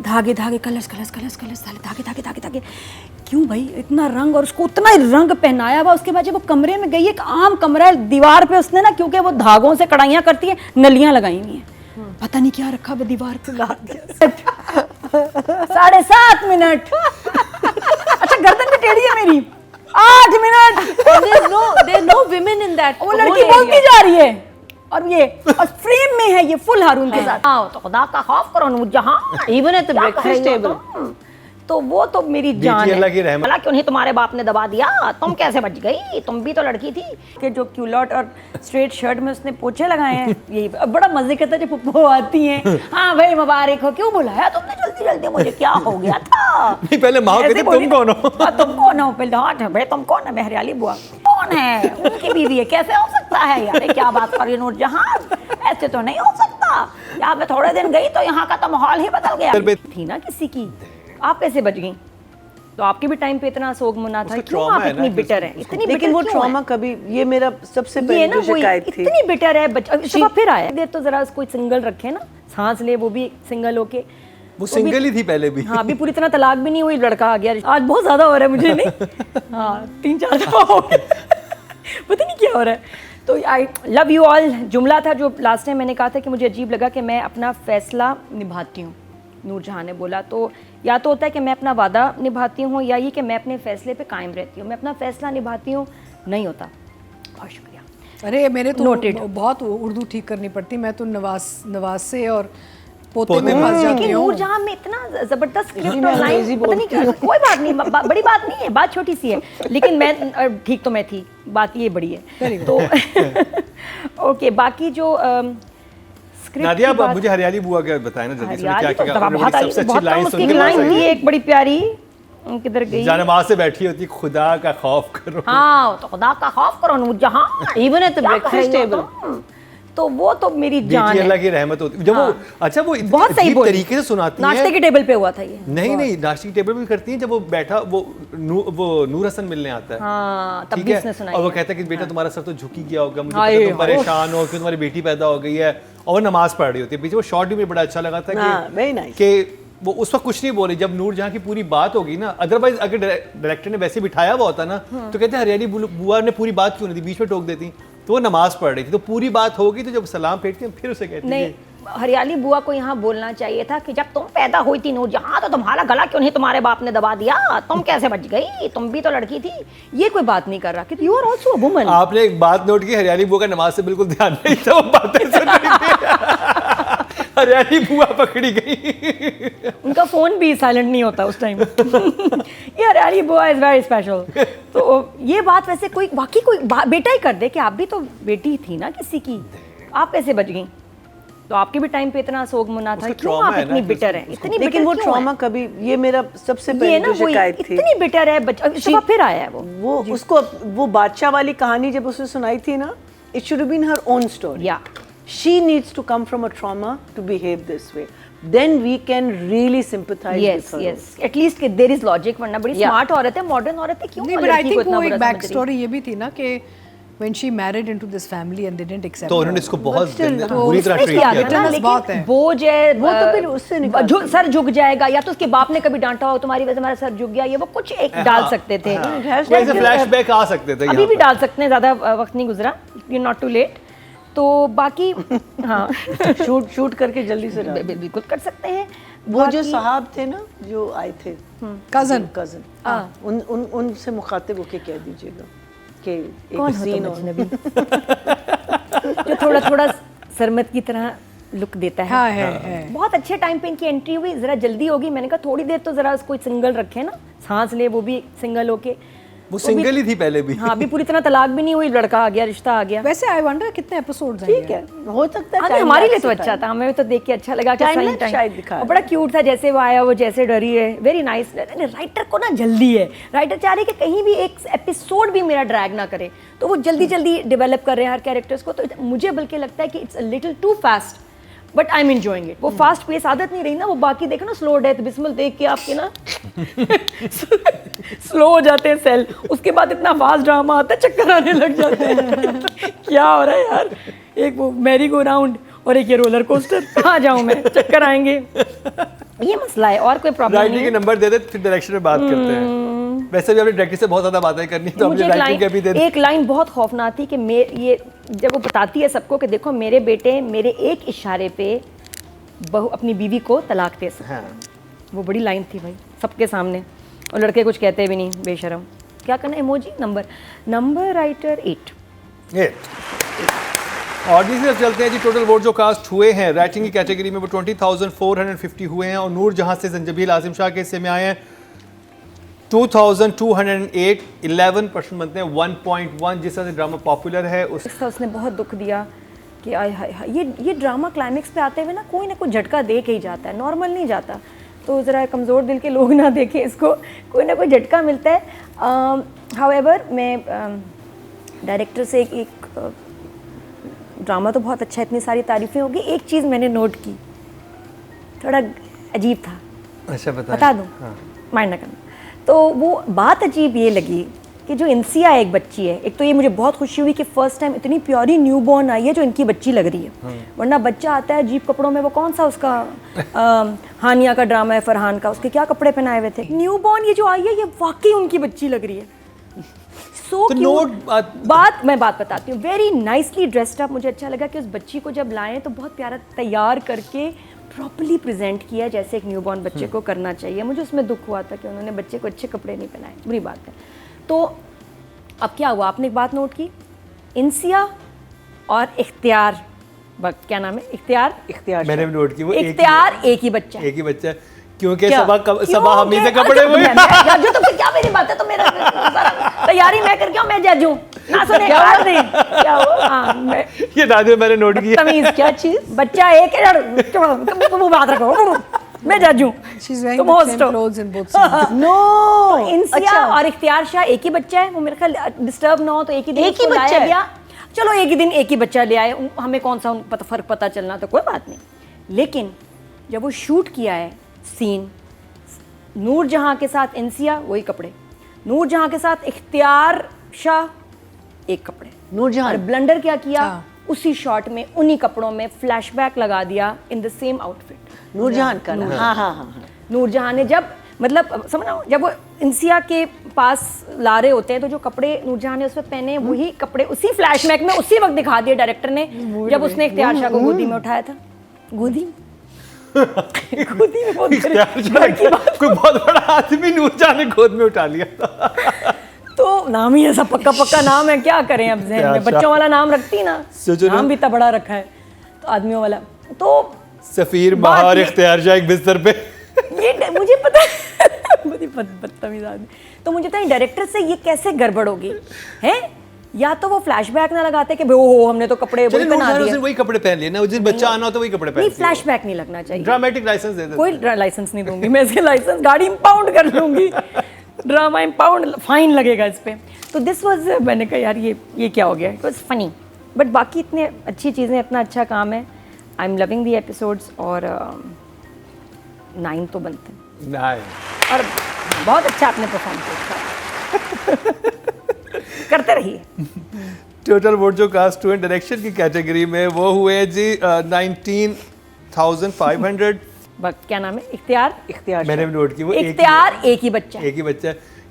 धागे धागे कलश कलश कलश कलश धागे धागे धागे धागे। क्यों भाई इतना रंग, और उसको उतना ही रंग पहनाया हुआ। उसके बाद जब वो कमरे में गई, एक आम कमरा है, दीवार पे उसने ना, क्योंकि वो धागों से कढ़ाइयाँ करती है, नलियाँ लगाई हुई हैं, पता नहीं क्या रखा वो दीवार पे ला दिया। 7.5 मिनट। अच्छा गर्दन भी टेढ़ी है मेरी। 8 minute. There's no women in that. वो लड़की बोलती जा रही है, और ये और फ्रेम में है ये फुल हारून के साथ। आओ तो खुदा का खौफ करो Noor Jahan. Even at the breakfast table. तो वो तो मेरी जान है। अल्लाह की रहमत। भला क्यों नहीं तुम्हारे बाप ने दबा दिया, तुम कैसे बच गई, तुम भी तो लड़की थी। कि जो क्यूलॉट और स्ट्रेट शर्ट में उसने पोछे लगाए हैं, यही बड़ा मजे करता है जब पप्पो आती हैं। हाँ भाई मुबारक हो, क्यों बुलाया तुमने जल्दी जल्दी, मुझे क्या हो गया था। नहीं पहले माँ कहती तुम कौन हो? तुम कौन हो पहले? हाँ भाई तुम कौन है? मैं हरियाली बुआ। कौन है? उनकी बीवी है। कैसे हो सकता है यार, क्या बात कर रही हो नूरजहां, ऐसे तो नहीं हो सकता। यहाँ मैं थोड़े दिन गई तो यहाँ का तो माहौल ही बदल गया। थी ना किसी की, आप कैसे बच गई? तो आपके भी टाइम पे इतना सोग मना था, क्यों आप इतनी बिटर हैं? इतनी लेकिन वो ट्रॉमा कभी, ये मेरा सबसे पहले जो शिकायत थी, इतनी बिटर है। सुबह फिर आया देर तो जरा कोई सिंगल रखे ना, सांस ले, वो भी सिंगल होके। वो सिंगल ही थी पहले भी। हाँ अभी पूरी तरह तलाक भी नहीं हुई, लड़का आ गया। आज बहुत ज्यादा हो रहा है मुझे, नहीं हाँ 3-4 दफा हो गया। पता नहीं क्या हो रहा है। तो आई लव यू ऑल जुमला था जो लास्ट टाइम मैंने कहा था कि मुझे अजीब लगा कि मैं अपना फैसला निभाती हूँ। नूरजहां ने बोला, तो या तो होता है कि मैं अपना वादा निभाती हूँ, या ये कि मैं अपने फैसले पे कायम रहती हूँ। मैं अपना फैसला निभाती हूँ नहीं होता। बहुत शुक्रिया। अरे मेरे तो Noted. बहुत उर्दू ठीक करनी पड़ती, मैं तो नवाज से और पोते में फंस जाती लेकिन हूँ। नूरजहां में इतना जबरदस्त स्क्रिप्ट और लाइन, पता नहीं क्या, कोई बात नहीं, बड़ी बात नहीं है, बात छोटी सी है, लेकिन मैं ठीक तो मैं थी, बात ये बड़ी है। तो ओके, बाकी जो नादिया मुझे हरियाली बुआ के बताएं ना जल्दी से, क्या क्या सबसे अच्छी लाइन सुन के लाइन थी एक बड़ी प्यारी, किधर गई? जानमाज से बैठी होती, खुदा का खौफ करो। हाँ तो खुदा का खौफ करो Noor Jahan. Even at the breakfast table. तो वो तो मेरी जान है। अल्लाह की रहमत होती जब वो। अच्छा वो बहुत सही इतनी तरीके से सुनाती है। नाश्ते के टेबल पे हुआ था ये। नहीं नाश्ते की टेबल पे करती है, जब वो बैठा वो नूर हसन मिलने आता है। हाँ तब ठीक भी है, उसने सुनाई और वो है। कहता है कि बेटा तुम्हारा सर तो झुकी गया होगा, मुझे पता तुम परेशान हो, क्यों तुम्हारी बेटी पैदा हो गई है, और वो नमाज पढ़ रही होती है पीछे। वो शॉट भी मुझे बड़ा अच्छा लगा था कि वो उस वक्त कुछ नहीं बोली, जब नूरजहां की पूरी बात होगी ना। अदरवाइज अगर डायरेक्टर ने वैसे बिठाया हुआ होता ना, तो कहते हैं हरियाली बुआ ने पूरी बात क्यों नहीं दी, बीच में टोक देती। तो वो नमाज पढ़ रही थी, तो पूरी बात होगी, तो जब सलाम फेंकती है फिर उसे कहती है। नहीं, हरियाली बुआ को यहाँ बोलना चाहिए था कि जब तुम पैदा हुई थी नूरजहां, तो तुम्हारा गला क्यों नहीं तुम्हारे बाप ने दबा दिया, तुम कैसे बच गई, तुम भी तो लड़की थी। ये कोई बात नहीं कर रहा कि you are also a woman. आपने एक बात नोट की, हरियाली बुआ का नमाज से बिल्कुल ध्यान नहीं था, वो बातें सुन रही थी। हरियाली बुआ पकड़ी गई। उनका फोन भी साइलेंट नहीं होता उस टाइम। ये हरियाली बुआ इज वेरी स्पेशल। तो ये बात वैसे कोई वाकई कोई बेटा ही कर दे कि आप भी तो बेटी थी ना किसी की, आप कैसे बच गई? तो आपके भी टाइम पे इतना सोग मना था, क्यों आप इतनी बिटर हैं? इतनी लेकिन वो ट्रॉमा कभी, ये मेरा सबसे पहले जो शिकायत थी, इतनी बिटर है। सुबह फिर आया है वो उसको वो बादशाह वाली कहानी जब उसने सुनाई थी ना, it should have been her own story. या she needs to come from a trauma to behave this way, then we can really sympathize with her. yes at least there is logic, वरना बड़ी smart औरत है, modern औरत है, क्यों? नहीं, but I think वो एक बैक स्टोरी ये भी थी ना कि when she married into this family and they didn't accept तो उन्होंने इसको बहुत तो बुरी तरह ट्रीट किया था। लेकिन बोझ है, वो तो फिर उससे सर झुक जाएगा, या तो उसके बाप ने कभी डांटा हो तुम्हारी वजह से हमारा सर झुक गया, ये वो कुछ एक डाल सकते थे। वैसे फ्लैशबैक आ सकते थे, अभी भी डाल सकते हैं, ज्यादा वक्त नहीं गुजरा, यू नॉट टू लेट। तो बाकी हाँ शूट करके जल्दी से बिल्कुल कर सकते हैं। वो जो साहब थे ना जो आए थे, कजन उनसे मुखातिब होके कह दीजिएगा कि एक सीन जो थोड़ा थोड़ा सरमत की तरह लुक देता है। हाँ, है। बहुत अच्छे टाइम पे इनकी एंट्री हुई, जरा जल्दी होगी, मैंने कहा थोड़ी देर तो जरा कोई सिंगल रखे ना, सांस ले, वो भी सिंगल होके। वो सिंगल ही थी पहले भी। हाँ अभी पूरी तरह तलाक भी नहीं हुई, लड़का आ गया, रिश्ता आ गया। वैसे आई वंडर कितने एपिसोड्स हैं? ठीक है, हो सकता है हमारे लिए तो अच्छा था, हमें तो देख के अच्छा लगा कि शायद दिखाया, बड़ा क्यूट था, जैसे वो आया वो जैसे डरी है, वेरी नाइस। राइटर को ना जल्दी है, राइटर चाह रहे कि कहीं भी एक एपिसोड भी मेरा ड्रैग ना करे, तो वो जल्दी जल्दी डेवलप कर रहे हैं हर कैरेक्टर्स को। तो मुझे बल्कि लगता है कि it's a little too fast, but I am enjoying it. वो फास्ट पेस आदत नहीं रही ना, वो बाकी देखो ना स्लो डेथ बिस्मिल देख के आपके ना स्लो हो जाते हैं सेल, उसके बाद इतना फास्ट ड्रामा आता है चक्कर आने लग जाते हैं। क्या हो रहा है यार, एक वो मैरी गो राउंड, और एक ये रोलर कोस्टर, कहाँ जाऊँ मैं, चक्कर आएंगे, ये मसला है और कोई प्रॉब्लम राइटिंग नहीं के है। नंबर दे दे, फिर डायरेक्शन में बात करते हैं। वैसे भी अपनी डायरेक्टर से बहुत ज़्यादा बातें करनी है, तो मुझे अपनी राइटिंग के भी दे दे। एक लाइन बहुत खौफनाक थी कि ये जब वो बताती है सबको कि देखो मेरे बेटे मेरे एक इशारे पे बहू अपनी बीवी को तलाक दे सकते हैं। हाँ। वो बड़ी लाइन थी भाई सबके सामने, और लड़के कुछ कहते भी नहीं, बेशरम। क्या करना, इमोजी, नंबर राइटर 8। और जी तरफ चलते हैं जी। टोटल वोट जो कास्ट हुए हैं राइटिंग की कैटेगरी में वो 20,450 हुए हैं, और नूर जहां से जंजबील आसिम शाह के हिस्से में आए हैं 2,208, 11% बनते हैं 1.1। जिस तरह से ड्रामा पॉपुलर है उसने बहुत दुख दिया कि आय हाय हाय, ये ड्रामा क्लाइमेक्स पे आते हुए ना कोई झटका दे के ही जाता है, नॉर्मल नहीं जाता। तो ज़रा कमज़ोर दिल के लोग ना देखें इसको, कोई ना कोई झटका मिलता है। हाउएवर मैं डायरेक्टर से एक ड्रामा तो बहुत अच्छा है, इतनी सारी तारीफ़ें होगी, एक चीज़ मैंने नोट की, थोड़ा अजीब था। अच्छा बता दूँ? माइंड ना करना। तो वो बात अजीब ये लगी कि जो इंसिया एक बच्ची है, एक तो ये मुझे बहुत खुशी हुई कि फर्स्ट टाइम इतनी प्योरी न्यूबॉर्न आई है जो इनकी बच्ची लग रही है। वरना बच्चा आता है अजीब कपड़ों में, वो कौन सा उसका हानिया का ड्रामा है, फरहान का, उसके क्या कपड़े पहनाए हुए थे। न्यूबॉर्न ये जो आई है ये वाकई उनकी बच्ची लग रही है। सो बात मैं बताती हूँ, वेरी नाइसली ड्रेस्ड अप। मुझे अच्छा लगा कि उस बच्ची को जब लाएं तो बहुत प्यारा तैयार करके प्रॉपर्ली प्रेजेंट किया जैसे एक न्यूबॉर्न बच्चे को करना चाहिए। मुझे उसमें दुख हुआ था कि उन्होंने बच्चे को अच्छे कपड़े नहीं पहनाए, बुरी बात है। तो अब क्या हुआ, आपने एक बात नोट की, इंसिया और इख्तियार, क्या नाम है, इख्तियार मैंने भी नोट की, वो इख्तियार एक ही बच्चा है, क्योंकि सबा हमीद से कपड़े हुए। जो तो क्या मेरी बात है, तो मेरा तैयारी मैं करके मैं जज हूं ना, सुने क्या हुआ। हां मैं ये दादी मैंने नोट किया। तमीज क्या चीज, बच्चा एक है, तुम बात रखो, मैं जज हूं। She's wearing the same clothes in both scenes. No Insiya और इख्तियार शाह एक ही बच्चा है, वो मेरे ख्याल डिस्टर्ब ना हो तो एक ही दिन लाया गया। चलो एक ही दिन एक ही बच्चा ले आए, हमें कौन सा फर्क पता चलना, तो कोई बात नहीं। लेकिन जब वो शूट किया है सीन, नूर जहां के साथ इंसिया वही कपड़े, नूर जहां के साथ इख्तियार शाह एक कपड़े, नूरजहां ब्लंडर क्या किया, उसी शॉट में उन्हीं कपड़ों में फ्लैशबैक लगा दिया in the same outfit. Noorjahan का ना, हाँ। नूरजहां ने जब मतलब समझो, जब वो इंसिया के पास ला रहे होते हैं तो जो कपड़े नूरजहां ने उसमें पहने वही कपड़े उसी फ्लैशबैक में उसी वक्त दिखा दिए डायरेक्टर ने जब उसने इख्तियार शाह को गोदी में उठाया था। गोदी में कोई बहुत बड़ा आदमी नूरजहां ने गोद में उठा लिया था। तो नाम ही ऐसा पक्का नाम है, क्या करें अब ज़हन में बच्चों वाला नाम रखती ना, नाम भी इतना बड़ा रखा है तो आदमियों वाला। तो सफीर महार इख्तियार शाह एक बिस्तर पे, ये मुझे पता है बड़ी बदतमीज आदमी। तो मुझे पता है डायरेक्टर से ये कैसे गड़बड़ होगी है, या तो वो फ्लैशबैक ना लगाते कि ओहो हमने तो कपड़े वही पहना दिए, वही कपड़े पहन लिए ना, उस दिन बच्चा आना हो तो वही कपड़े पहन नहीं, फ्लैशबैक नहीं लगना चाहिए। ड्रामेटिक लाइसेंस दे दे। कोई लाइसेंस नहीं दूंगी मैं, इसके लाइसेंस गाड़ी इंपाउंड कर लूंगी, ड्रामा इंपाउंड फाइन लगेगा इस पे। तो दिस वाज, मैंने कहा यार ये क्या हो गया, इट वाज फनी। बट बाकी इतने अच्छी चीज़ें, इतना अच्छा काम है, I am loving the episodes, और 9 तो बनते हैं और बहुत अच्छा आपने परफॉर्म किया, करते रहिए। टोटल वोट जो कास्ट हुए डायरेक्शन की कैटेगरी में वो हुए जी 19,500। क्या नाम है, इख्तियार मैंने भी नोट की, वो इख्तियार एक ही बच्चा है,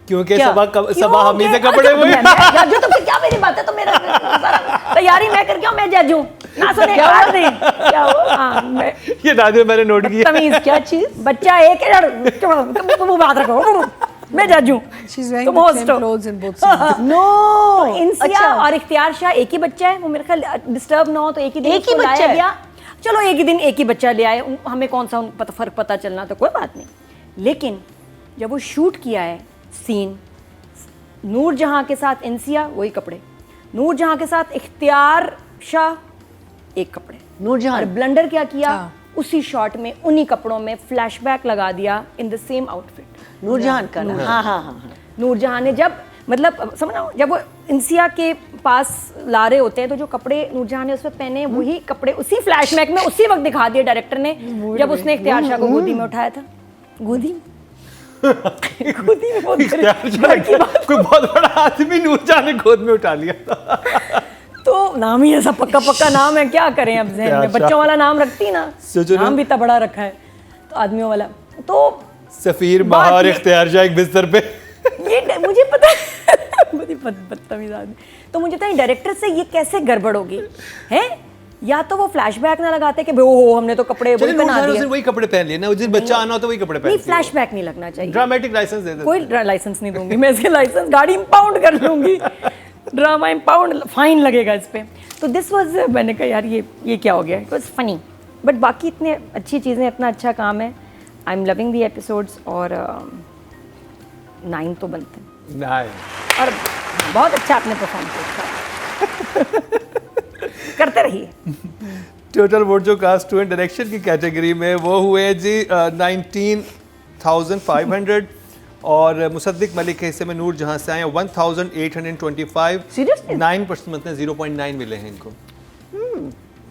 क्योंकि सबा हमीद से कपड़े हुए। जो तो क्या मेरी बात है, तो मेरा तैयारी मैं करके मैं जज हूं ना, सुने क्या हुआ। हां मैं ये दादी मैंने नोट किया। तमीज क्या चीज, बच्चा एक है, तुम बात रखो, मैं जज हूं। She's wearing the same clothes in both scenes. No Insiya और इख्तियार शाह एक ही बच्चा है, वो मेरे ख्याल डिस्टर्ब ना हो तो एक ही दिन लाया गया। चलो एक ही दिन एक ही बच्चा ले आए, हमें कौन सा फर्क पता चलना, तो कोई बात नहीं। लेकिन जब वो शूट किया है सीन, नूर जहां के साथ इंसिया वही कपड़े, नूर जहां के साथ इख्तियार शाह एक कपड़े, नूरजहां ब्लंडर क्या किया, उसी शॉट में उन्हीं कपड़ों में फ्लैशबैक लगा दिया in the same outfit. Noorjahan का ना, हाँ। नूरजहां ने जब मतलब समझो, जब वो इंसिया के पास ला रहे होते हैं तो जो कपड़े नूरजहां ने उसमें पहने वही कपड़े उसी फ्लैशबैक में उसी वक्त दिखा दिए डायरेक्टर ने जब उसने इख्तियार शाह को गोदी में उठाया था। गोदी में कोई बहुत बड़ा आदमी नूरजहां ने गोद में उठा लिया था। तो नाम ही ऐसा पक्का पक्का नाम है, क्या करें अब ज़हन में, बच्चों वाला नाम रखती ना, नाम भी इतना बड़ा रखा है तो आदमियों वाला। तो सफीर महार इख्तियार शाह एक बिस्तर पे, ये मुझे पता है बड़ी बदतमीज आदमी। तो मुझे पता डायरेक्टर से ये कैसे गड़बड़ होगी है, या तो वो फ्लैशबैक ना लगाते कि ओहो हमने तो कपड़े वही पहना दिए, वही कपड़े पहन लिए ना, उस दिन बच्चा आना हो तो वही कपड़े पहन नहीं, फ्लैशबैक नहीं लगना चाहिए, ड्रामेटिक लाइसेंस दे दे। कोई लाइसेंस नहीं दूंगी मैं, इसके लाइसेंस गाड़ी इंपाउंड कर लूंगी, ड्रामा इंपाउंड फाइन लगेगा इस पे। तो दिस वाज, मैंने कहा यार ये क्या हो गया, इट वाज फनी, बट बाकी इतने अच्छी चीज़ें, इतना अच्छा काम है, I am loving the episodes, और 9 तो बनते हैं, और बहुत अच्छा आपने परफॉर्म किया करते रहिए। टोटल वोट जो कास्ट हुए डायरेक्शन की कैटेगरी में वो हुए जी 19,500, और मुसद्दिक मलिक के हिस्से में नूर जहां से आए 1,825। Seriously? 9% मतलब 0.9 मिले हैं इनको।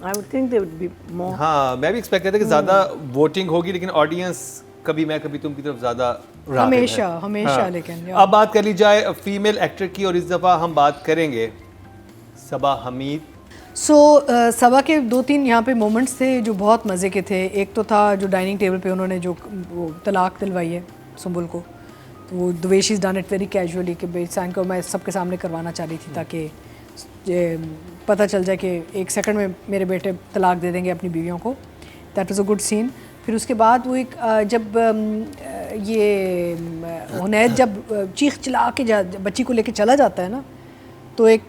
I would think they would be more. हाँ, मैं भी एक्सपेक्ट करता कि ज़्यादा वोटिंग होगी, लेकिन ऑडियंस कभी मैं कभी तुम की तरफ ज़्यादा हमेशा लेकिन अब बात कर ली जाए फीमेल एक्टर की, और इस दफ़ा हम बात करेंगे सबा हमीद। सबा के 2-3 यहाँ पे मोमेंट्स थे जो बहुत मज़े के थे। एक तो था जो डाइनिंग टेबल पे उन्होंने जो वो तलाक दिलवाई है सुंबुल को, तो वो the way she is done it very casually कि भाई साइन को मैं सबके सामने करवाना चाह रही थी ताकि पता चल जाए कि 1 सेकंड में मेरे बेटे तलाक दे देंगे अपनी बीवियों को। That was a good scene. फिर उसके बाद वो एक जब ये हुनैद जब चीख चिल्ला के बच्ची को लेके चला जाता है ना, तो एक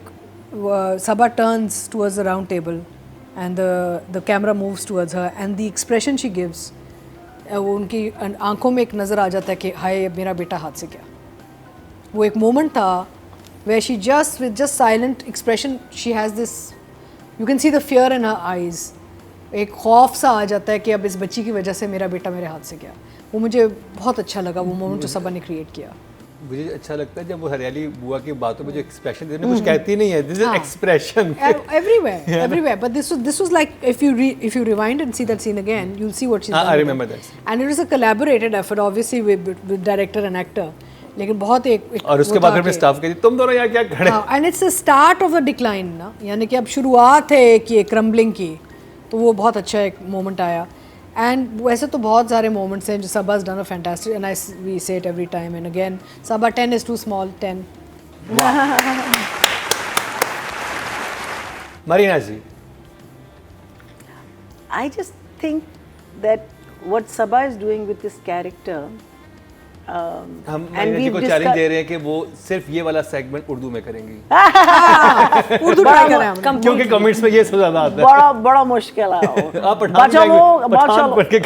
Saba turns towards the round table and the camera moves towards her and the expression she gives, वो उनकी आंखों में एक नज़र आ जाता है कि हाय मेरा बेटा हाथ से गया। वो एक मोमेंट था where she just with just silent expression she has this, you can see the fear in her eyes, एक खौफ सा आ जाता है कि अब इस बच्ची की वजह से मेरा बेटा मेरे हाथ से गया। वो मुझे बहुत अच्छा लगा, वो मोमेंट जो सबा ने क्रिएट किया। मुझे अच्छा लगता है जब वो हरियाली बुआ की बातों में जो एक्सप्रेशन देते हैं, कुछ कहती नहीं है, this is expression everywhere but this was like if you rewind and see that scene again you'll see what she's done. I remember that, and it was a collaborated effort obviously with director and actor, लेकिन बहुत एक और उसके बाद फिर staff कहती तुम दोनों यहाँ क्या खड़े। And it's a start of the decline ना, यानी कि अब शुरुआत है एक ये क्रम्बलिंग की, तो वो बहुत अच्छा एक मोमेंट आया। एंड वैसे तो बहुत सारे मोमेंट्स हैं जो Saba has done a fantastic, and I we say it every time and again, Saba 10 is too small 10। Marina ji, I just think that what Sabha is doing with this character, हम मरीना जी को चैलेंज दे रहे हैं कि वो सिर्फ ये वाला सेगमेंट उर्दू में करेंगी। उर्दू ट्राई करें हम, क्योंकि कमेंट्स में ये सब ज्यादा आता बड़ा बड़ा मुश्किल है। आप पठान पढ़ के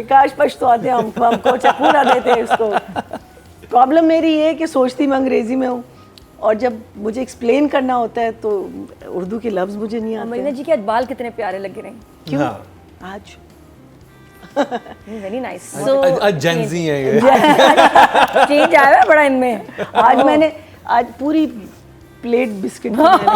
काश पछताते हमको पूरा देते इसको। प्रॉब्लम मेरी ये है कि सोचती मैं अंग्रेजी में हूँ, और जब मुझे एक्सप्लेन करना होता है तो उर्दू के लफ्ज मुझे नहीं आते। मरीना जी के आज बाल कितने प्यारे लग रहे हैं। क्यों? हाँ। आज वेरी नाइस। आज जेंजी है ये, चेंज आया है बड़ा इनमें। आज पूरी प्लेट बिस्किट